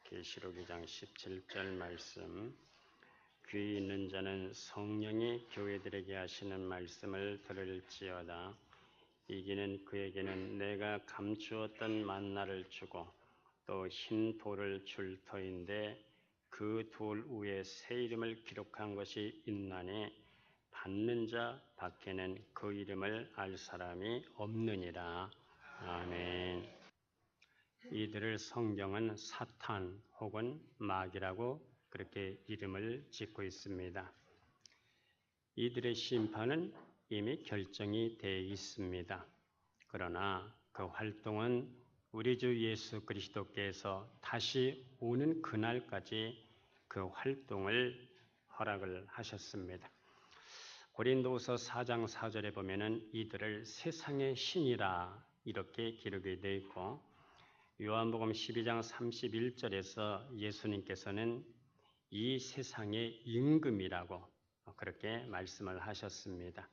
계시록 2장 17절 말씀. 귀 있는 자는 성령이 교회들에게 하시는 말씀을 들을지어다. 이기는 그에게는 내가 감추었던 만나를 주고 또 흰 돌을 줄 터인데 그 돌 위에 새 이름을 기록한 것이 있나니 받는 자 밖에는 그 이름을 알 사람이 없느니라. 아멘. 이들을 성경은 사탄 혹은 마귀라고 그렇게 이름을 짓고 있습니다. 이들의 심판은 이미 결정이 되어 있습니다. 그러나 그 활동은 우리 주 예수 그리스도께서 다시 오는 그날까지 그 활동을 허락을 하셨습니다. 고린도후서 4장 4절에 보면은 이들을 세상의 신이라 이렇게 기록이 되어 있고, 요한복음 12장 31절에서 예수님께서는 이 세상의 임금이라고 그렇게 말씀을 하셨습니다.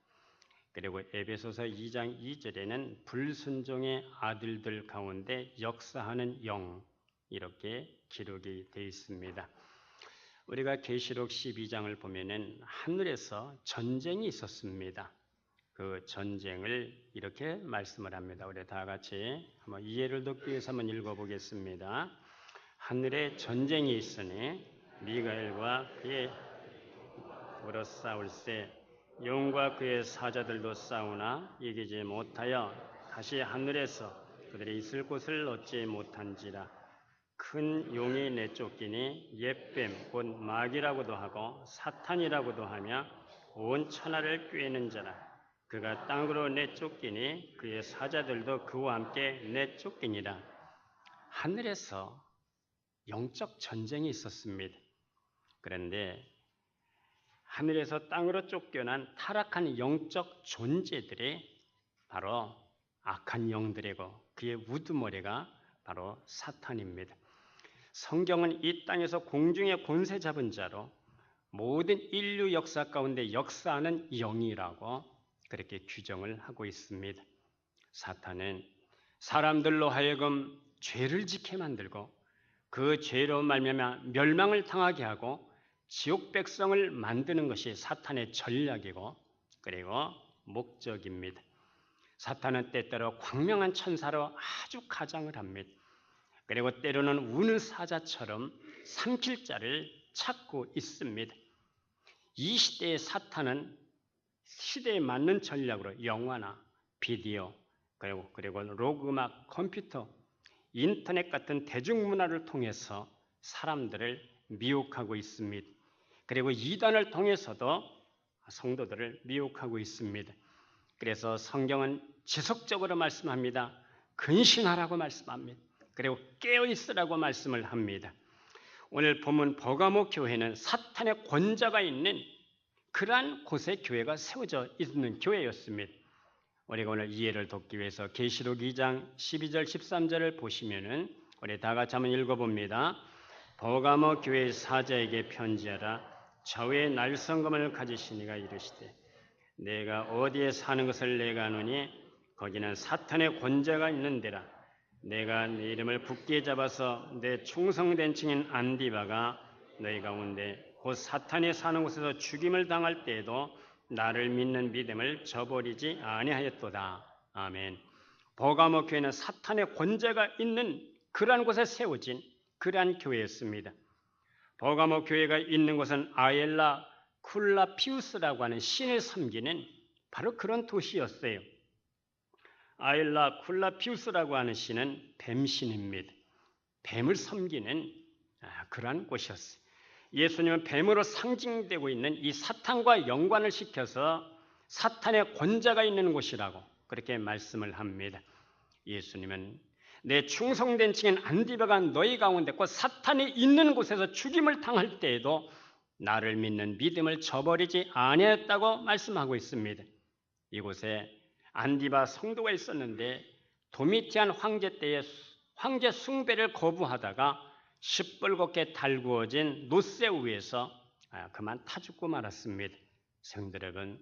그리고 에베소서 2장 2절에는 불순종의 아들들 가운데 역사하는 영 이렇게 기록이 되어 있습니다. 우리가 계시록 12장을 보면은 하늘에서 전쟁이 있었습니다. 그 전쟁을 이렇게 말씀을 합니다. 우리 다 같이 한번 이해를 돕기 위해서 한번 읽어보겠습니다. 하늘에 전쟁이 있으니 미가엘과 그의 더불어 싸울세 용과 그의 사자들도 싸우나 이기지 못하여 다시 하늘에서 그들이 있을 곳을 얻지 못한지라. 큰 용이 내쫓기니 옛뱀 곧 마귀라고도 하고 사탄이라고도 하며 온 천하를 꿰는 자라. 그가 땅으로 내쫓기니 그의 사자들도 그와 함께 내쫓기니라. 하늘에서 영적 전쟁이 있었습니다. 그런데 하늘에서 땅으로 쫓겨난 타락한 영적 존재들이 바로 악한 영들이고 그의 우두머리가 바로 사탄입니다. 성경은 이 땅에서 공중의 권세 잡은 자로 모든 인류 역사 가운데 역사하는 영이라고 그렇게 규정을 하고 있습니다. 사탄은 사람들로 하여금 죄를 짓게 만들고 그 죄로 말미암아 멸망을 당하게 하고 지옥 백성을 만드는 것이 사탄의 전략이고 그리고 목적입니다. 사탄은 때때로 광명한 천사로 아주 가장을 합니다. 그리고 때로는 우는 사자처럼 삼킬 자를 찾고 있습니다. 이 시대의 사탄은 시대에 맞는 전략으로 영화나 비디오 그리고 로그음악, 컴퓨터, 인터넷 같은 대중문화를 통해서 사람들을 미혹하고 있습니다. 그리고 이단을 통해서도 성도들을 미혹하고 있습니다. 그래서 성경은 지속적으로 말씀합니다. 근신하라고 말씀합니다. 그리고 깨어있으라고 말씀을 합니다. 오늘 본문 버가모 교회는 사탄의 권자가 있는 그러한 곳에 교회가 세워져 있는 교회였습니다. 우리가 오늘 이해를 돕기 위해서 계시록 2장 12절 13절을 보시면은 우리 다 같이 한번 읽어봅니다. 버가모 교회의 사자에게 편지하라. 좌우에 날성검을 가지시니가 이르시되 내가 어디에 사는 것을 내가 아노니 거기는 사탄의 권자가 있는 데라. 내가 네 이름을 굳게 잡아서 내 충성된 층인 안디바가 너희 가운데 곧 사탄이 사는 곳에서 죽임을 당할 때에도 나를 믿는 믿음을 저버리지 아니하였도다. 아멘. 버가모 교회는 사탄의 권세가 있는 그러한 곳에 세워진 그러한 교회였습니다. 버가모 교회가 있는 곳은 아엘라 쿨라피우스라고 하는 신을 섬기는 바로 그런 도시였어요. 아엘라 쿨라피우스라고 하는 신은 뱀신입니다. 뱀을 섬기는 그러한 곳이었어요. 예수님은 뱀으로 상징되고 있는 이 사탄과 연관을 시켜서 사탄의 권자가 있는 곳이라고 그렇게 말씀을 합니다. 예수님은 내 충성된 층인 안디바가 너희 가운데 곧 사탄이 있는 곳에서 죽임을 당할 때에도 나를 믿는 믿음을 저버리지 아니하였다고 말씀하고 있습니다. 이곳에 안디바 성도가 있었는데 도미티안 황제 때에 황제 숭배를 거부하다가 시뻘겋게 달구어진 노새 위에서 그만 타 죽고 말았습니다. 성도 여러분,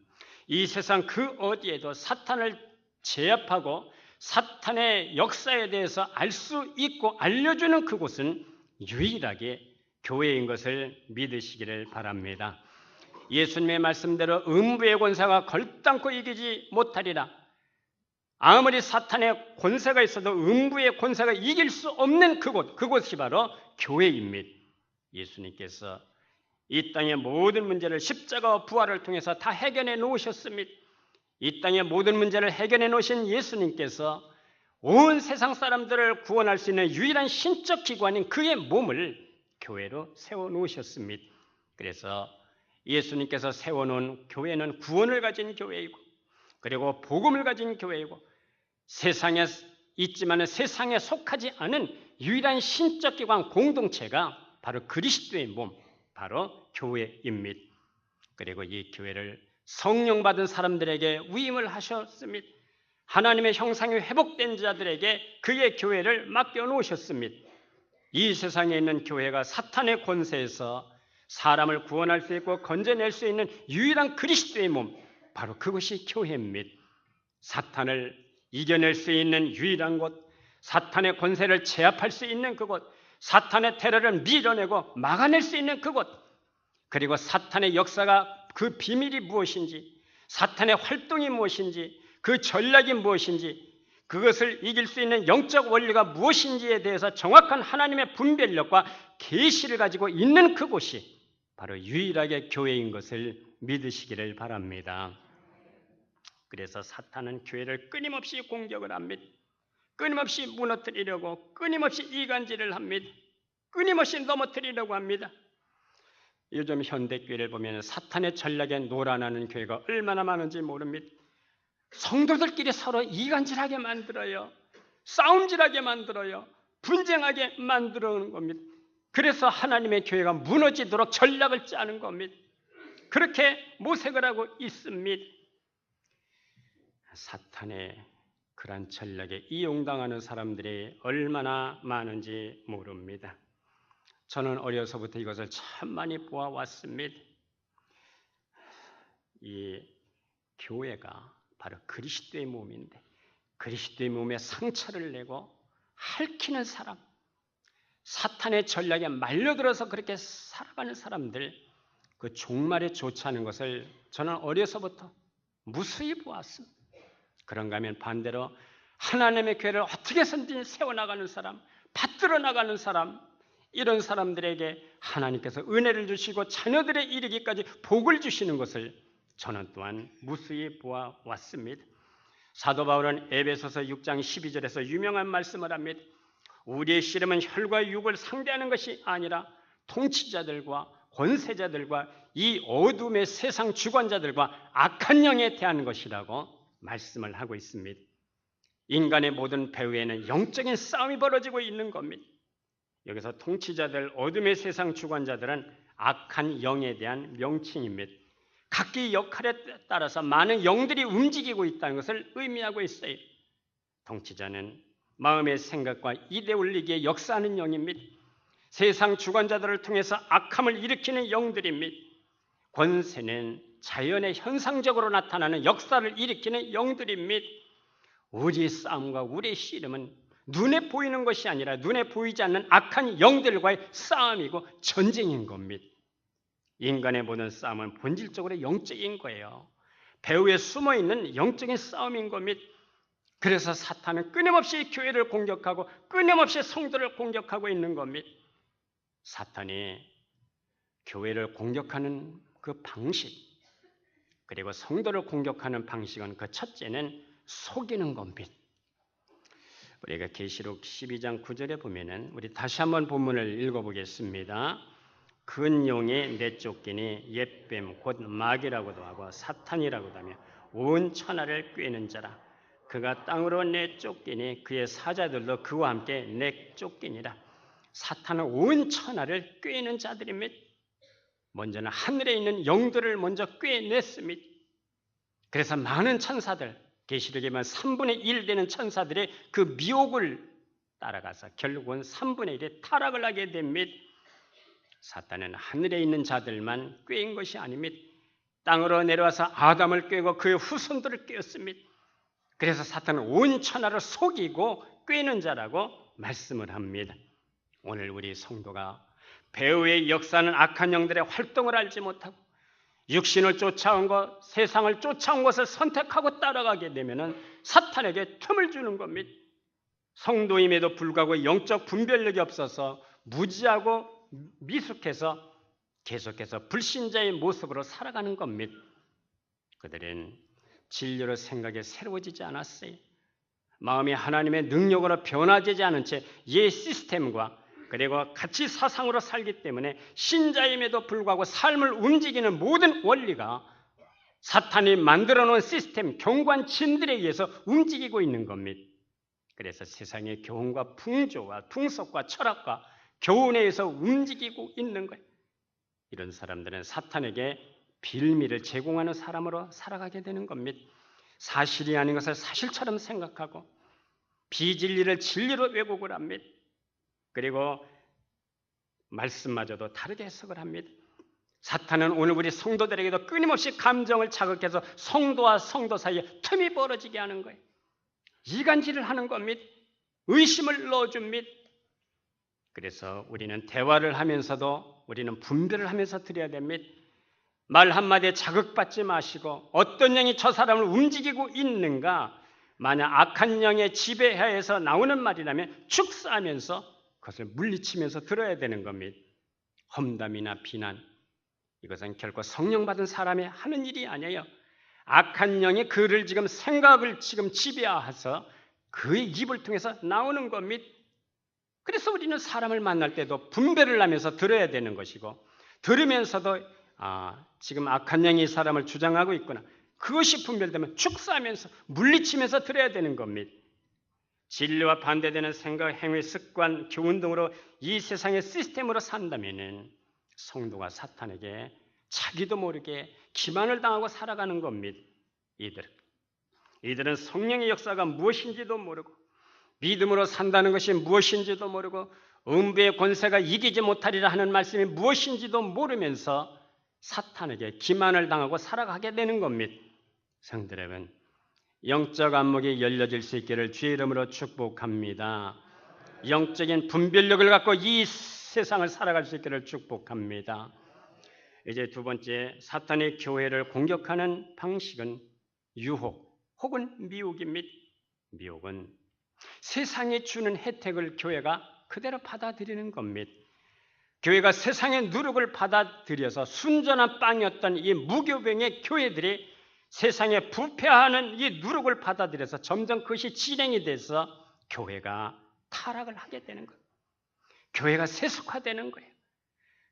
이 세상 그 어디에도 사탄을 제압하고 사탄의 역사에 대해서 알 수 있고 알려주는 그곳은 유일하게 교회인 것을 믿으시기를 바랍니다. 예수님의 말씀대로 음부의 권세가 걸당코 이기지 못하리라. 아무리 사탄의 권세가 있어도 음부의 권세가 이길 수 없는 그곳이 바로 교회입니다. 예수님께서 이 땅의 모든 문제를 십자가와 부활을 통해서 다 해결해 놓으셨습니다. 이 땅의 모든 문제를 해결해 놓으신 예수님께서 온 세상 사람들을 구원할 수 있는 유일한 신적 기관인 그의 몸을 교회로 세워놓으셨습니다. 그래서 예수님께서 세워놓은 교회는 구원을 가진 교회이고, 그리고 복음을 가진 교회이고, 세상에 있지만 세상에 속하지 않은 유일한 신적 기관 공동체가 바로 그리스도의 몸, 바로 교회입니다. 그리고 이 교회를 성령 받은 사람들에게 위임을 하셨습니다. 하나님의 형상이 회복된 자들에게 그의 교회를 맡겨놓으셨습니다. 이 세상에 있는 교회가 사탄의 권세에서 사람을 구원할 수 있고 건져낼 수 있는 유일한 그리스도의 몸, 바로 그것이 교회입니다. 사탄을 이겨낼 수 있는 유일한 곳, 사탄의 권세를 제압할 수 있는 그곳, 사탄의 테러를 밀어내고 막아낼 수 있는 그곳, 그리고 사탄의 역사가 그 비밀이 무엇인지, 사탄의 활동이 무엇인지, 그 전략이 무엇인지, 그것을 이길 수 있는 영적 원리가 무엇인지에 대해서 정확한 하나님의 분별력과 계시를 가지고 있는 그곳이 바로 유일하게 교회인 것을 믿으시기를 바랍니다. 그래서 사탄은 교회를 끊임없이 공격을 합니다. 끊임없이 무너뜨리려고, 끊임없이 이간질을 합니다. 끊임없이 넘어뜨리려고 합니다. 요즘 현대교회를 보면 사탄의 전략에 놀아나는 교회가 얼마나 많은지 모릅니다. 성도들끼리 서로 이간질하게 만들어요. 싸움질하게 만들어요. 분쟁하게 만드는 겁니다. 그래서 하나님의 교회가 무너지도록 전략을 짜는 겁니다. 그렇게 모색을 하고 있습니다. 사탄의 그런 전략에 이용당하는 사람들이 얼마나 많은지 모릅니다. 저는 어려서부터 이것을 참 많이 보아왔습니다. 이 교회가 바로 그리스도의 몸인데, 그리스도의 몸에 상처를 내고 핥히는 사람, 사탄의 전략에 말려들어서 그렇게 살아가는 사람들, 그 종말에 좋지않은 것을 저는 어려서부터 무수히 보았습니다. 그런가 하면 반대로 하나님의 교회를 어떻게 해서든 세워나가는 사람, 받들어 나가는 사람, 이런 사람들에게 하나님께서 은혜를 주시고 자녀들의 이르기까지 복을 주시는 것을 저는 또한 무수히 보아왔습니다. 사도 바울은 에베소서 6장 12절에서 유명한 말씀을 합니다. 우리의 씨름은 혈과 육을 상대하는 것이 아니라 통치자들과 권세자들과 이 어둠의 세상 주관자들과 악한 영에 대한 것이라고 말씀을 하고 있습니다. 인간의 모든 배후에는 영적인 싸움이 벌어지고 있는 겁니다. 여기서 통치자들, 어둠의 세상 주관자들은 악한 영에 대한 명칭입니다. 각기 역할에 따라서 많은 영들이 움직이고 있다는 것을 의미하고 있어요. 통치자는 마음의 생각과 이대 올리기에 역사하는 영입니다. 세상 주관자들을 통해서 악함을 일으키는 영들입니다. 권세는 자연의 현상적으로 나타나는 역사를 일으키는 영들입니다. 우리의 싸움과 우리의 씨름은 눈에 보이는 것이 아니라 눈에 보이지 않는 악한 영들과의 싸움이고 전쟁인 겁니다. 인간의 모든 싸움은 본질적으로 영적인 거예요. 배후에 숨어있는 영적인 싸움인 겁니다. 그래서 사탄은 끊임없이 교회를 공격하고 끊임없이 성도를 공격하고 있는 겁니다. 사탄이 교회를 공격하는 그 방식, 그리고 성도를 공격하는 방식은 그 첫째는 속이는 겁니다. 우리가 계시록 12장 9절에 보면은 우리 다시 한번 본문을 읽어보겠습니다. 큰 용이 내쫓기니 옛뱀 곧 마귀라고도 하고 사탄이라고도 하며 온 천하를 꿰는 자라. 그가 땅으로 내쫓기니 그의 사자들도 그와 함께 내쫓기니라. 사탄은 온 천하를 꿰는 자들입니다. 먼저는 하늘에 있는 영들을 먼저 꿰냈습니다. 그래서 많은 천사들, 계시록에 보면 3분의 1 되는 천사들의 그 미혹을 따라가서 결국은 3분의 1에 타락을 하게 됩니다. 사탄은 하늘에 있는 자들만 꿰인 것이 아닙니다. 땅으로 내려와서 아담을 꿰고 그의 후손들을 꿰었습니다. 그래서 사탄은 온 천하를 속이고 꿰는 자라고 말씀을 합니다. 오늘 우리 성도가 배후의 역사는 악한 영들의 활동을 알지 못하고 육신을 쫓아온 것, 세상을 쫓아온 것을 선택하고 따라가게 되면 사탄에게 틈을 주는 겁니다. 성도임에도 불구하고 영적 분별력이 없어서 무지하고 미숙해서 계속해서 불신자의 모습으로 살아가는 겁니다. 그들은 진리로 생각에 새로워지지 않았어요. 마음이 하나님의 능력으로 변화되지 않은 채 옛 시스템과 그리고 가치 사상으로 살기 때문에 신자임에도 불구하고 삶을 움직이는 모든 원리가 사탄이 만들어 놓은 시스템, 경관 진들에 의해서 움직이고 있는 겁니다. 그래서 세상의 교훈과 풍조와 풍속과 철학과 교훈에 의해서 움직이고 있는 거예요. 이런 사람들은 사탄에게 빌미를 제공하는 사람으로 살아가게 되는 겁니다. 사실이 아닌 것을 사실처럼 생각하고 비진리를 진리로 왜곡을 합니다. 그리고 말씀마저도 다르게 해석을 합니다. 사탄은 오늘 우리 성도들에게도 끊임없이 감정을 자극해서 성도와 성도 사이에 틈이 벌어지게 하는 거예요. 이간질을 하는 겁니다. 의심을 넣어줍니다. 그래서 우리는 대화를 하면서도 우리는 분별을 하면서 드려야 됩니다. 말 한마디에 자극받지 마시고 어떤 영이 저 사람을 움직이고 있는가, 만약 악한 영의 지배하에서 나오는 말이라면 축사하면서 그것을 물리치면서 들어야 되는 겁니다. 험담이나 비난, 이것은 결코 성령 받은 사람이 하는 일이 아니에요. 악한 영이 그를 지금 생각을 지금 지배해서 그의 입을 통해서 나오는 겁니다. 그래서 우리는 사람을 만날 때도 분별을 하면서 들어야 되는 것이고, 들으면서도 지금 악한 영이 이 사람을 주장하고 있구나, 그것이 분별되면 축사하면서 물리치면서 들어야 되는 겁니다. 진리와 반대되는 생각, 행위, 습관, 교훈 등으로 이 세상의 시스템으로 산다면 성도가 사탄에게 자기도 모르게 기만을 당하고 살아가는 겁니다. 이들은 성령의 역사가 무엇인지도 모르고 믿음으로 산다는 것이 무엇인지도 모르고 음부의 권세가 이기지 못하리라 하는 말씀이 무엇인지도 모르면서 사탄에게 기만을 당하고 살아가게 되는 겁니다. 성도 여러분, 영적 안목이 열려질 수 있기를 주의 이름으로 축복합니다. 영적인 분별력을 갖고 이 세상을 살아갈 수 있기를 축복합니다. 이제 두 번째, 사탄의 교회를 공격하는 방식은 유혹 혹은 미혹입니다. 미혹은 세상이 주는 혜택을 교회가 그대로 받아들이는 겁니다. 교회가 세상의 누룩을 받아들여서 순전한 빵이었던 이 무교병의 교회들이 세상에 부패하는 이 누룩을 받아들여서 점점 그것이 진행이 돼서 교회가 타락을 하게 되는 거예요. 교회가 세속화되는 거예요.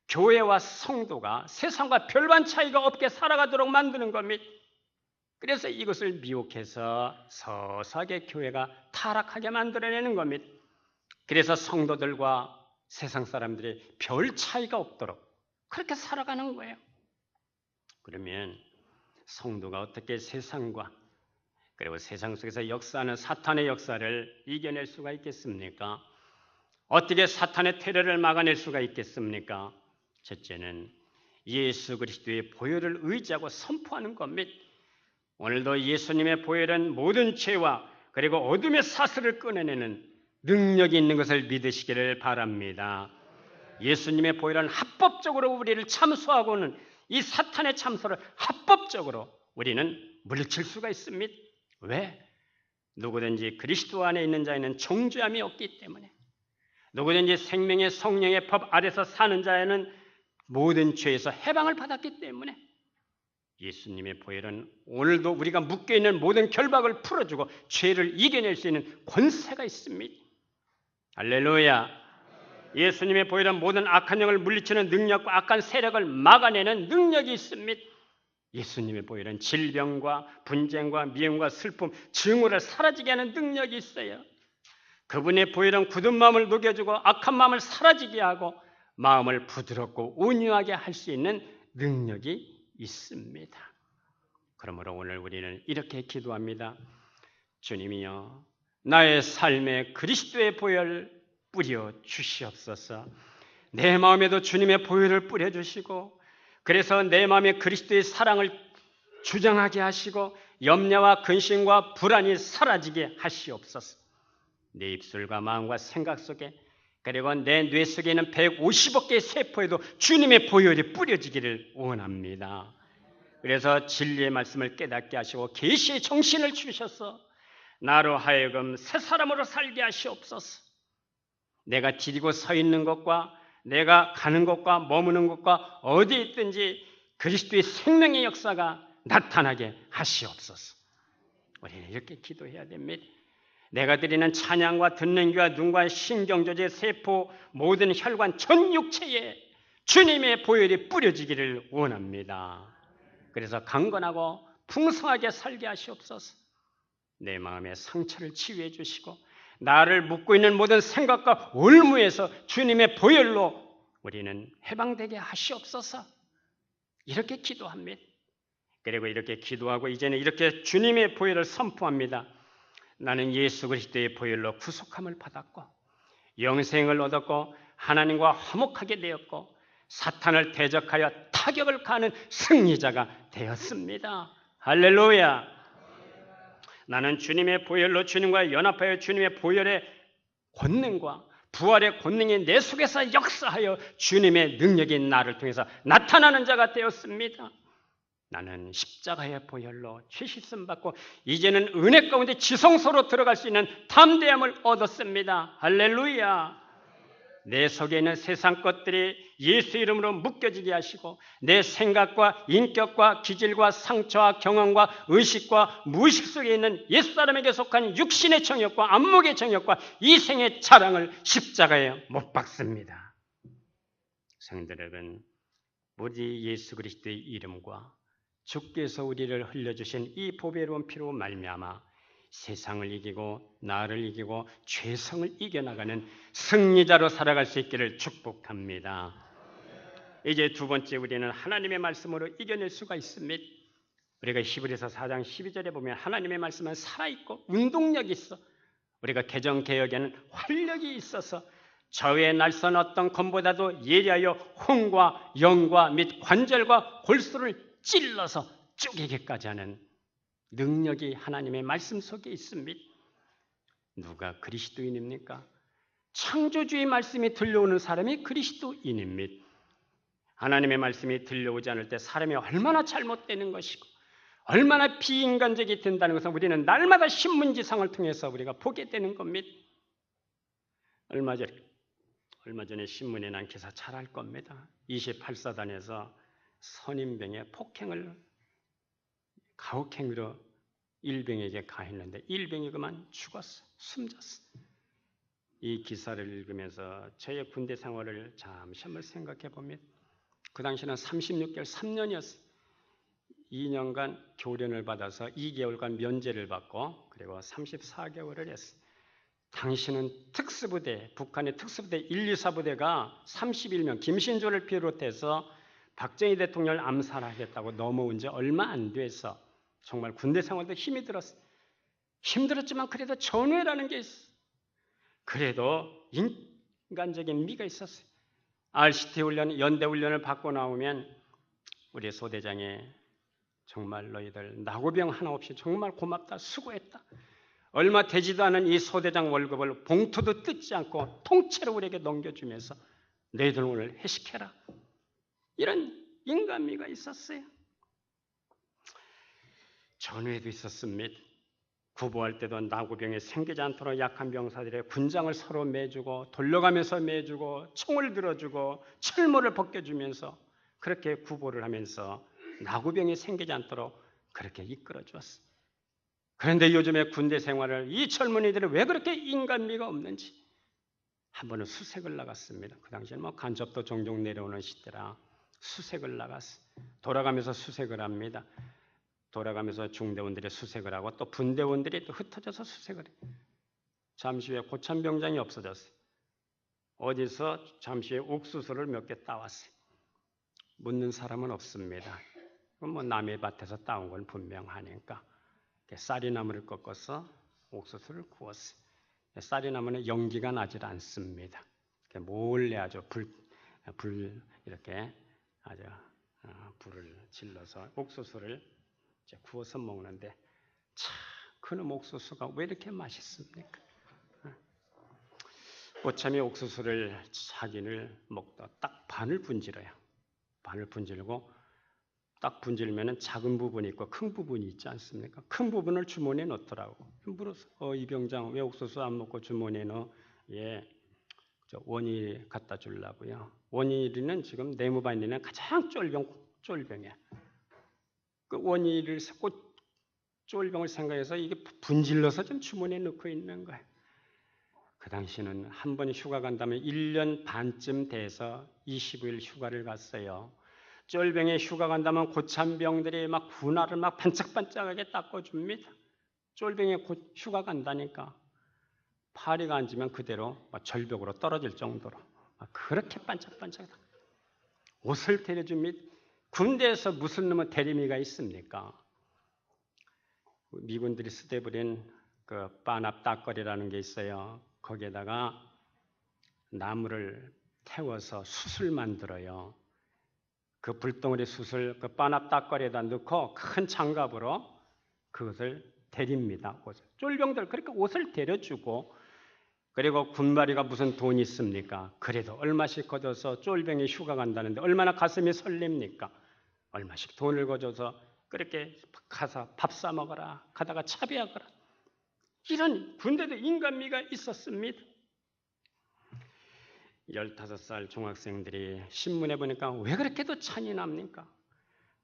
교회와 성도가 세상과 별반 차이가 없게 살아가도록 만드는 겁니다. 그래서 이것을 미혹해서 서서하게 교회가 타락하게 만들어내는 겁니다. 그래서 성도들과 세상 사람들이 별 차이가 없도록 그렇게 살아가는 거예요. 그러면 성도가 어떻게 세상과 그리고 세상 속에서 역사하는 사탄의 역사를 이겨낼 수가 있겠습니까? 어떻게 사탄의 테러를 막아낼 수가 있겠습니까? 첫째는 예수 그리스도의 보혈을 의지하고 선포하는 겁니다. 오늘도 예수님의 보혈은 모든 죄와 그리고 어둠의 사슬을 끊어내는 능력이 있는 것을 믿으시기를 바랍니다. 예수님의 보혈은 합법적으로 우리를 참소하고는 이 사탄의 참소를 합법적으로 우리는 물리칠 수가 있습니다. 왜? 누구든지 그리스도 안에 있는 자에는 정죄함이 없기 때문에, 누구든지 생명의 성령의 법 아래서 사는 자에는 모든 죄에서 해방을 받았기 때문에 예수님의 보혈은 오늘도 우리가 묶여있는 모든 결박을 풀어주고 죄를 이겨낼 수 있는 권세가 있습니다. 할렐루야. 예수님의 보혈은 모든 악한 영을 물리치는 능력과 악한 세력을 막아내는 능력이 있습니다. 예수님의 보혈은 질병과 분쟁과 미움과 슬픔, 증오를 사라지게 하는 능력이 있어요. 그분의 보혈은 굳은 마음을 녹여주고 악한 마음을 사라지게 하고 마음을 부드럽고 온유하게 할 수 있는 능력이 있습니다. 그러므로 오늘 우리는 이렇게 기도합니다. 주님이여, 나의 삶에 그리스도의 보혈 뿌려 주시옵소서. 내 마음에도 주님의 보혈을 뿌려 주시고, 그래서 내 마음에 그리스도의 사랑을 주장하게 하시고 염려와 근심과 불안이 사라지게 하시옵소서. 내 입술과 마음과 생각 속에 그리고 내 뇌 속에 있는 150억 개의 세포에도 주님의 보혈이 뿌려지기를 원합니다. 그래서 진리의 말씀을 깨닫게 하시고 계시의 정신을 주셔서 나로 하여금 새 사람으로 살게 하시옵소서. 내가 디디고 서 있는 것과 내가 가는 것과 머무는 것과 어디에 있든지 그리스도의 생명의 역사가 나타나게 하시옵소서. 우리는 이렇게 기도해야 됩니다. 내가 드리는 찬양과 듣는 귀와 눈과 신경조제, 세포, 모든 혈관, 전 육체에 주님의 보혈이 뿌려지기를 원합니다. 그래서 강건하고 풍성하게 살게 하시옵소서. 내 마음의 상처를 치유해 주시고 나를 묶고 있는 모든 생각과 올무에서 주님의 보혈로 우리는 해방되게 하시옵소서. 이렇게 기도합니다. 그리고 이렇게 기도하고 이제는 이렇게 주님의 보혈을 선포합니다. 나는 예수 그리스도의 보혈로 구속함을 받았고 영생을 얻었고 하나님과 화목하게 되었고 사탄을 대적하여 타격을 가하는 승리자가 되었습니다. 할렐루야. 나는 주님의 보혈로 주님과 연합하여 주님의 보혈의 권능과 부활의 권능이 내 속에서 역사하여 주님의 능력이 나를 통해서 나타나는 자가 되었습니다. 나는 십자가의 보혈로 죄 씻음 받고 이제는 은혜 가운데 지성소로 들어갈 수 있는 담대함을 얻었습니다. 할렐루야. 내 속에 있는 세상 것들이 예수 이름으로 묶여지게 하시고 내 생각과 인격과 기질과 상처와 경험과 의식과 무의식 속에 있는 옛사람에게 속한 육신의 정욕과 안목의 정욕과 이생의 자랑을 십자가에 못 박습니다. 성도 여러분, 오직 예수 그리스도의 이름과 주께서 우리를 흘려주신 이 보배로운 피로 말미암아 세상을 이기고 나를 이기고 죄성을 이겨나가는 승리자로 살아갈 수 있기를 축복합니다. 이제 두 번째 우리는 하나님의 말씀으로 이겨낼 수가 있습니다. 우리가 히브리서 4장 12절에 보면 하나님의 말씀은 살아있고 운동력이 있어 우리가 개정개혁에는 활력이 있어서 저의 날선 어떤 검보다도 예리하여 혼과 영과 및 관절과 골수를 찔러서 쪼개기까지 하는 능력이 하나님의 말씀 속에 있습니다. 누가 그리스도인입니까? 창조주의 말씀이 들려오는 사람이 그리스도인입니다. 하나님의 말씀이 들려오지 않을 때 사람이 얼마나 잘못되는 것이고 얼마나 비인간적이 된다는 것은 우리는 날마다 신문지상을 통해서 우리가 보게 되는 겁니다. 얼마 전에 신문에 난 기사 잘 알 겁니다. 28사단에서 선임병의 폭행을 가혹행위로 일병에게 가했는데 일병이 그만 죽었어. 숨졌어. 이 기사를 읽으면서 저의 군대 생활을 잠시 한번 생각해 봅니다. 그 당시는 36개월 3년이었어요. 2년간 교련을 받아서 2개월간 면제를 받고 그리고 34개월을 했어요. 당시는 특수부대, 북한의 특수부대 1, 2, 4부대가 31명, 김신조를 비롯해서 박정희 대통령을 암살하겠다고 넘어온 지 얼마 안 돼서 정말 군대 생활도 힘이 들었어요. 힘들었지만 그래도 전회라는 게 있어. 그래도 인간적인 미가 있었어요. RCT 훈련, 연대 훈련을 받고 나오면 우리 소대장이 정말 너희들 나고병 하나 없이 정말 고맙다, 수고했다. 얼마 되지도 않은 이 소대장 월급을 봉투도 뜯지 않고 통째로 우리에게 넘겨주면서 너희들 오늘 회식해라. 이런 인간미가 있었어요. 전후에도 있었습니다. 구보할 때도 나고병에 생기지 않도록 약한 병사들의 군장을 서로 매주고 돌려가면서 매주고 총을 들어주고 철모를 벗겨주면서 그렇게 구보를 하면서 나고병이 생기지 않도록 그렇게 이끌어 주었어요. 그런데 요즘에 군대 생활을 이 젊은이들이 왜 그렇게 인간미가 없는지 한 번은 수색을 나갔습니다. 그 당시에는 뭐 간첩도 종종 내려오는 시대라 수색을 나갔어요. 돌아가면서 수색을 합니다. 돌아가면서 중대원들이 수색을 하고 또 분대원들이 또 흩어져서 수색을 해요. 잠시 후에 고참병장이 없어졌어요. 어디서 잠시 후에 옥수수를 몇 개 따왔어요. 묻는 사람은 없습니다. 뭐 남의 밭에서 따온 건 분명하니까 쌀이나무를 꺾어서 옥수수를 구웠어요. 쌀이나무는 연기가 나질 않습니다. 몰래 아주 불 이렇게 아주 불을 질러서 옥수수를 구워서 먹는데 참 그놈 옥수수가 왜 이렇게 맛있습니까? 꽃참이 옥수수를 자기를 먹다 딱 반을 분질러요. 반을 분질고 딱 분질면은 작은 부분이 있고 큰 부분이 있지 않습니까? 큰 부분을 주머니에 넣더라고. 물어서 이 병장 왜 옥수수 안 먹고 주머니에 넣어? 예, 저 원희 갖다 주려고요. 원희는 지금 내무반이는 가장 쫄병이야. 그 원희를 쫄병을 생각해서 이게 분질러서 좀 주머니에 넣고 있는 거예요. 그 당시는 한 번 휴가 간다면 1년 반쯤 돼서 25일 휴가를 갔어요. 쫄병에 휴가 간다면 고참병들이 막 군화를 막 반짝반짝하게 닦아줍니다. 쫄병에 휴가 간다니까 파리가 앉으면 그대로 절벽으로 떨어질 정도로 그렇게 반짝반짝하다. 옷을 데려줍니다. 군대에서 무슨 놈의 대리미가 있습니까? 미군들이 쓰대부린 그 빠납 닦거리라는 게 있어요. 거기에다가 나무를 태워서 숯을 만들어요. 그 불덩어리 숯을 그 빠납 닦거리에다 넣고 큰 장갑으로 그것을 데립니다. 쫄병들 그렇게 옷을 데려주고, 그리고 군마리가 무슨 돈이 있습니까? 그래도 얼마씩 거둬서 쫄병이 휴가 간다는데 얼마나 가슴이 설립니까? 얼마씩 돈을 거둬서 그렇게 가서 밥 사 먹어라, 가다가 차비하거라. 이런 군대도 인간미가 있었습니다. 15살 중학생들이 신문에 보니까 왜 그렇게도 잔인합니까?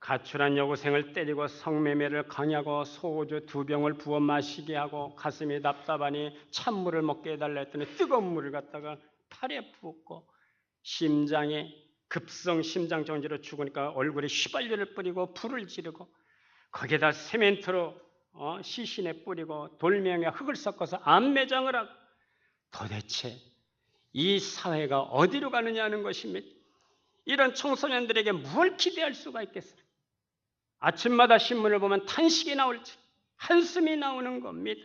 가출한 여고생을 때리고 성매매를 강요하고 소주 2병을 부어 마시게 하고 가슴이 답답하니 찬물을 먹게 해달라 했더니 뜨거운 물을 갖다가 팔에 붓고 심장에 급성 심장정지로 죽으니까 얼굴에 휘발유를 뿌리고 불을 지르고 거기에다 세멘트로 시신에 뿌리고 돌멩이에 흙을 섞어서 암매장을 하고, 도대체 이 사회가 어디로 가느냐는 것입니다. 이런 청소년들에게 뭘 기대할 수가 있겠어요? 아침마다 신문을 보면 탄식이 나올지 한숨이 나오는 겁니다.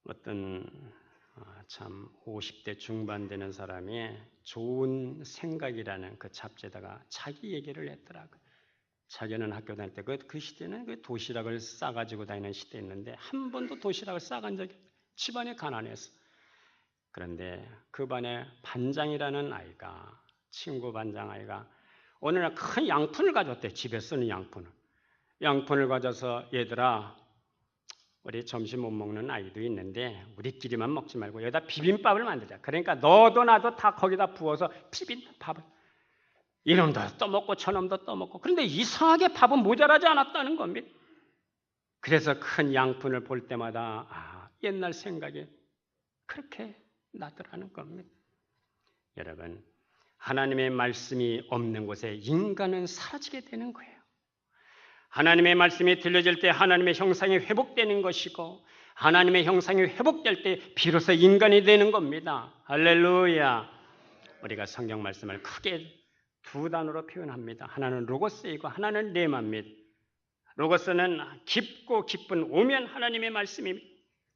어떤 참 50대 중반 되는 사람이 좋은 생각이라는 그 잡지에다가 자기 얘기를 했더라고요. 자기는 학교 다닐 때 그 시대는 그 도시락을 싸가지고 다니는 시대였는데 한 번도 도시락을 싸간 적이 없어요. 집안이 가난해서. 그런데 그 반에 반장이라는 아이가, 친구 반장 아이가 어느 날 큰 양푼을 가져왔대. 집에 쓰는 양푼을 가져서 얘들아, 우리 점심 못 먹는 아이도 있는데 우리끼리만 먹지 말고 여기다 비빔밥을 만들자. 그러니까 너도 나도 다 거기다 부어서 비빔밥을, 이놈도 떠먹고 저놈도 떠먹고. 그런데 이상하게 밥은 모자라지 않았다는 겁니다. 그래서 큰 양푼을 볼 때마다 옛날 생각이 그렇게 나더라는 겁니다. 여러분, 하나님의 말씀이 없는 곳에 인간은 사라지게 되는 거예요. 하나님의 말씀이 들려질 때 하나님의 형상이 회복되는 것이고, 하나님의 형상이 회복될 때 비로소 인간이 되는 겁니다. 할렐루야. 우리가 성경 말씀을 크게 두 단어로 표현합니다. 하나는 로고스이고 하나는 레마입니다. 로고스는 깊고 깊은 오면 하나님의 말씀입니다.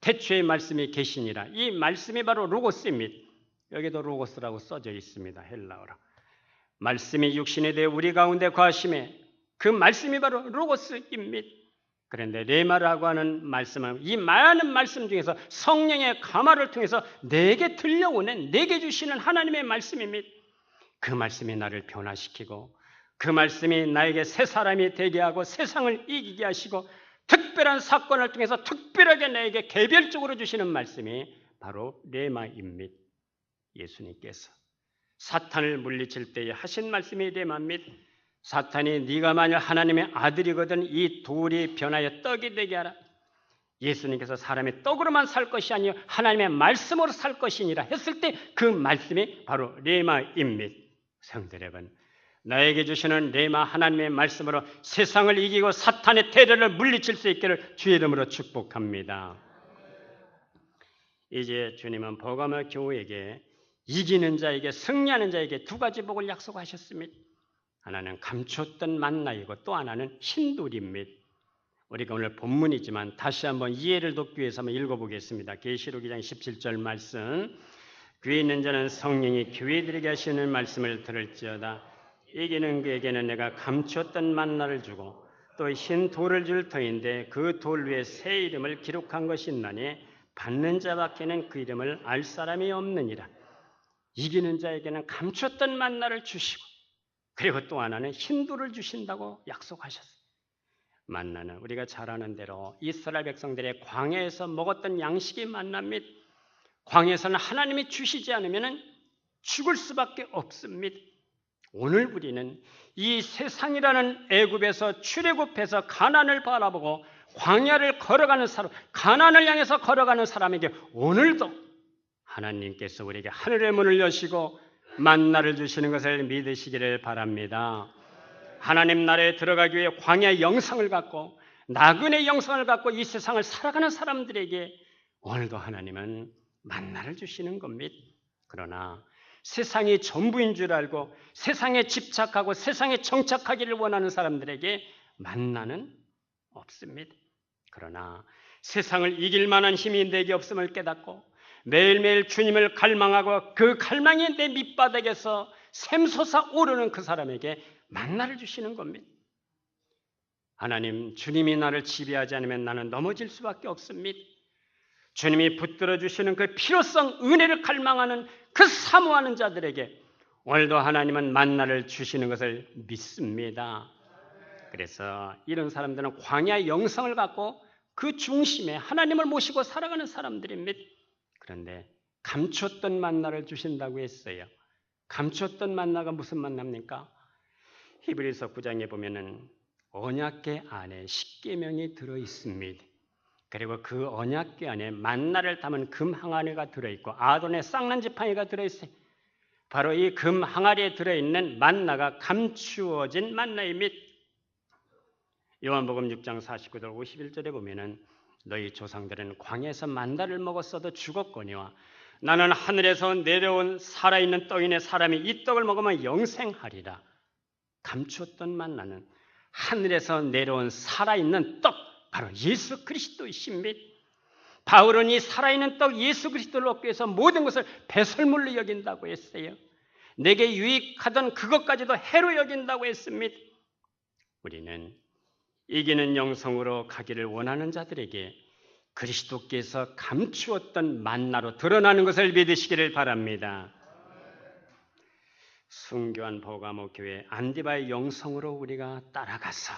태초의 말씀이 계시니라. 이 말씀이 바로 로고스입니다. 여기도 로고스라고 써져 있습니다. 헬라어로. 말씀이 육신이 되어 우리 가운데 거하심에 그 말씀이 바로 로고스입니다. 그런데 레마라고 하는 말씀은 이 많은 말씀 중에서 성령의 가마를 통해서 내게 들려오는, 내게 주시는 하나님의 말씀입니다. 그 말씀이 나를 변화시키고 그 말씀이 나에게 새 사람이 되게 하고 세상을 이기게 하시고 특별한 사건을 통해서 특별하게 나에게 개별적으로 주시는 말씀이 바로 레마입니다. 예수님께서 사탄을 물리칠 때에 하신 말씀이 레마입니다. 사탄이 네가 만일 하나님의 아들이거든 이 돌이 변하여 떡이 되게 하라. 예수님께서 사람의 떡으로만 살 것이 아니요 하나님의 말씀으로 살 것이니라 했을 때 그 말씀이 바로 레마입니다. 성도 여러분, 나에게 주시는 레마 하나님의 말씀으로 세상을 이기고 사탄의 테러를 물리칠 수 있기를 주의 이름으로 축복합니다. 이제 주님은 버가모 교회에게 이기는 자에게, 승리하는 자에게 두 가지 복을 약속하셨습니다. 하나는 감췄던 만나이고 또 하나는 흰돌입니다. 우리가 오늘 본문이지만 다시 한번 이해를 돕기 위해서 한번 읽어보겠습니다. 계시록 2장 17절 말씀. 귀에 있는 자는 성령이 교회들에게 하시는 말씀을 들을지어다. 이기는 그에게는 내가 감췄던 만나를 주고 또 흰 돌을 줄 터인데 그 돌 위에 새 이름을 기록한 것이 있나니 받는 자밖에는 그 이름을 알 사람이 없느니라. 이기는 자에게는 감췄던 만나를 주시고 그리고 또 하나는 흰돌을 주신다고 약속하셨어요. 만나는 우리가 잘 아는 대로 이스라엘 백성들의 광야에서 먹었던 양식이 만나 및 광야에서는 하나님이 주시지 않으면 죽을 수밖에 없습니다. 오늘 우리는 이 세상이라는 애굽에서 출애굽해서 가나안을 바라보고 광야를 걸어가는 사람, 가나안을 향해서 걸어가는 사람에게 오늘도 하나님께서 우리에게 하늘의 문을 여시고 만나를 주시는 것을 믿으시기를 바랍니다. 하나님 나라에 들어가기 위해 광야의 영성을 갖고 나그네의 영성을 갖고 이 세상을 살아가는 사람들에게 오늘도 하나님은 만나를 주시는 겁니다. 그러나 세상이 전부인 줄 알고 세상에 집착하고 세상에 정착하기를 원하는 사람들에게 만나는 없습니다. 그러나 세상을 이길 만한 힘이 내게 없음을 깨닫고 매일매일 주님을 갈망하고 그 갈망이 내 밑바닥에서 샘솟아 오르는 그 사람에게 만나를 주시는 겁니다. 하나님, 주님이 나를 지배하지 않으면 나는 넘어질 수밖에 없습니다. 주님이 붙들어 주시는 그 필요성, 은혜를 갈망하는 그 사모하는 자들에게 오늘도 하나님은 만나를 주시는 것을 믿습니다. 그래서 이런 사람들은 광야의 영성을 갖고 그 중심에 하나님을 모시고 살아가는 사람들입니다. 그런데 감췄던 만나를 주신다고 했어요. 감췄던 만나가 무슨 만나입니까? 히브리서 9장에 보면은 언약궤 안에 십계명이 들어 있습니다. 그리고 그 언약궤 안에 만나를 담은 금 항아리가 들어있고 아론의 쌍난 지팡이가 들어있어요. 바로 이 금 항아리에 들어있는 만나가 감추어진 만나입니다. 요한복음 6장 49절 51절에 보면은 너희 조상들은 광야에서 만나를 먹었어도 죽었거니와 나는 하늘에서 내려온 살아있는 떡이네 사람이 이 떡을 먹으면 영생하리라. 감추었던 만나는 하늘에서 내려온 살아있는 떡, 바로 예수 그리스도이십니다. 바울은 이 살아있는 떡 예수 그리스도를 얻기 위해서 모든 것을 배설물로 여긴다고 했어요. 내게 유익하던 그것까지도 해로 여긴다고 했습니다. 우리는 이기는 영성으로 가기를 원하는 자들에게 그리스도께서 감추었던 만나로 드러나는 것을 믿으시기를 바랍니다. 순교한 버가모 교회 안디바의 영성으로 우리가 따라가서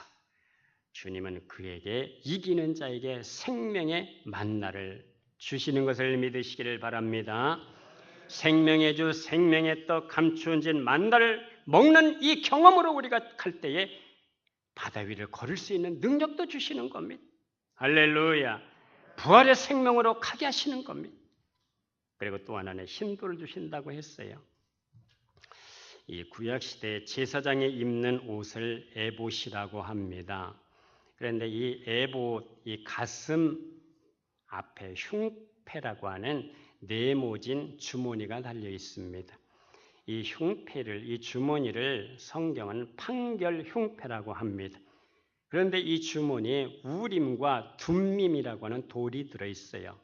주님은 그에게 이기는 자에게 생명의 만나를 주시는 것을 믿으시기를 바랍니다. 생명의 주 생명의 떡 감추어진 만나를 먹는 이 경험으로 우리가 갈 때에 바다 위를 걸을 수 있는 능력도 주시는 겁니다. 할렐루야. 부활의 생명으로 가게 하시는 겁니다. 그리고 또 하나는 흰돌을 주신다고 했어요. 이 구약시대 제사장이 입는 옷을 에봇이라고 합니다. 그런데 이 에봇, 이 가슴 앞에 흉패라고 하는 네모진 주머니가 달려 있습니다. 이 흉패를, 이 주머니를 성경은 판결 흉패라고 합니다. 그런데 이 주머니에 우림과 둠밈이라고 하는 돌이 들어있어요.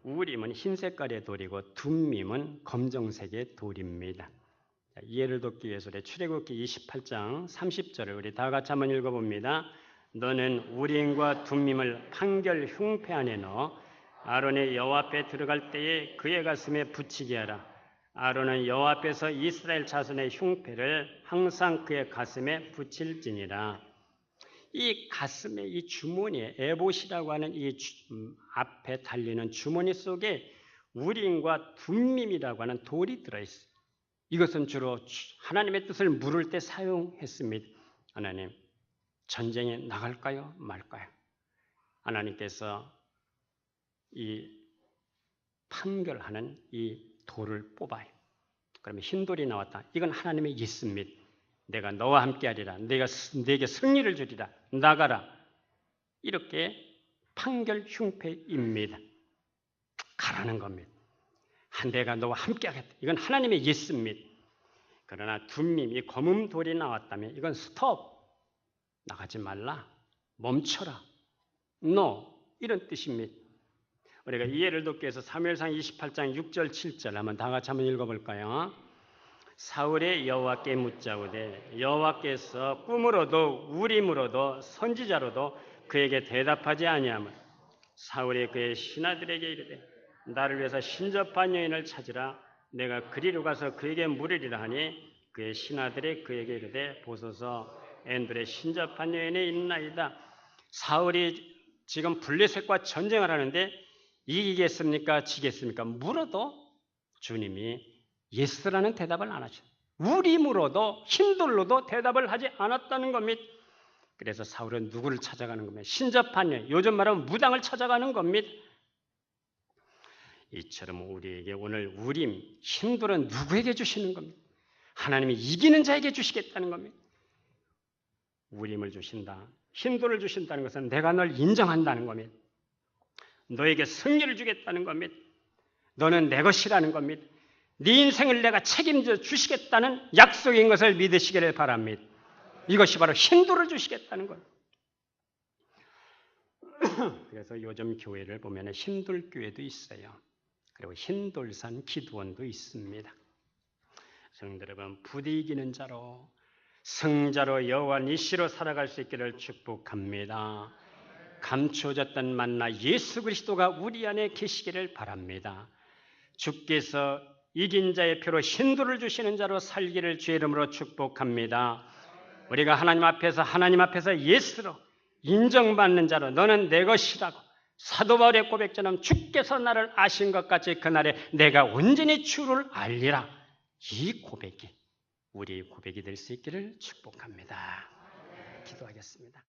우림은 흰 색깔의 돌이고 둠밈은 검정색의 돌입니다. 이해를 돕기 위해서 출애굽기 28장 30절을 우리 다 같이 한번 읽어봅니다. 너는 우림과 둠밈을 판결 흉패 안에 넣어 아론의 여호와 앞에 들어갈 때에 그의 가슴에 붙이게 하라. 아론은 여호와 앞에서 이스라엘 자손의 흉패를 항상 그의 가슴에 붙일지니라. 이 가슴에 이 주머니에 에봇이라고 하는 이 앞에 달리는 주머니 속에 우림과 둠밈이라고 하는 돌이 들어있어요. 이것은 주로 하나님의 뜻을 물을 때 사용했습니다. 하나님, 전쟁에 나갈까요? 말까요? 하나님께서 이 판결하는 이 돌을 뽑아요. 그러면 흰 돌이 나왔다. 이건 하나님의 있습니다. 내가 너와 함께하리라. 내게 승리를 주리라. 나가라. 이렇게 판결 흉패입니다. 가라는 겁니다. 내가 너와 함께하겠다. 이건 하나님의 있습니다. 그러나 둠밈, 이 검은 돌이 나왔다면 이건 스톱. 나가지 말라. 멈춰라. No. 이런 뜻입니다. 우리가 이해를 돕기 위해서 사무엘상 28장 6절 7절 한번 다 같이 한번 읽어볼까요? 사울의 여호와께 묻자오되 여호와께서 꿈으로도 우림으로도 선지자로도 그에게 대답하지 아니하면 사울이 그의 신하들에게 이르되 나를 위해서 신접한 여인을 찾으라. 내가 그리로 가서 그에게 물으리라 하니 그의 신하들이 그에게 이르되 보소서 엔돌의 신접한 여인이 있나이다. 사울이 지금 블레셋과 전쟁을 하는데 이기겠습니까? 지겠습니까? 물어도 주님이 예스라는 대답을 안 하셨어요. 우리 물어도 힘들로도 대답을 하지 않았다는 겁니다. 그래서 사울은 누구를 찾아가는 겁니까? 신접한 여인, 요즘 말하면 무당을 찾아가는 겁니다. 이처럼 우리에게 오늘 우림, 힘들은 누구에게 주시는 겁니까? 하나님이 이기는 자에게 주시겠다는 겁니다. 우림을 주신다, 힘들을 주신다는 것은 내가 널 인정한다는 겁니다. 너에게 승리를 주겠다는 겁니다. 너는 내 것이라는 겁니다. 네 인생을 내가 책임져 주시겠다는 약속인 것을 믿으시기를 바랍니다. 이것이 바로 힘들을 주시겠다는 거예요. 그래서 요즘 교회를 보면 힘들 교회도 있어요. 그리고 힘돌산 기도원도 있습니다. 성도 여러분, 부디 이기는 자로 승자로 여호와 니시로 살아갈 수 있기를 축복합니다. 감추어졌던 만나 예수 그리스도가 우리 안에 계시기를 바랍니다. 주께서 이긴 자의 표로 힘들을 주시는 자로 살기를 주의 이름으로 축복합니다. 우리가 하나님 앞에서 예수로 인정받는 자로 너는 내 것이라고 사도 바울의 고백처럼 주께서 나를 아신 것 같이 그날에 내가 온전히 주를 알리라. 이 고백이 우리의 고백이 될 수 있기를 축복합니다. 기도하겠습니다.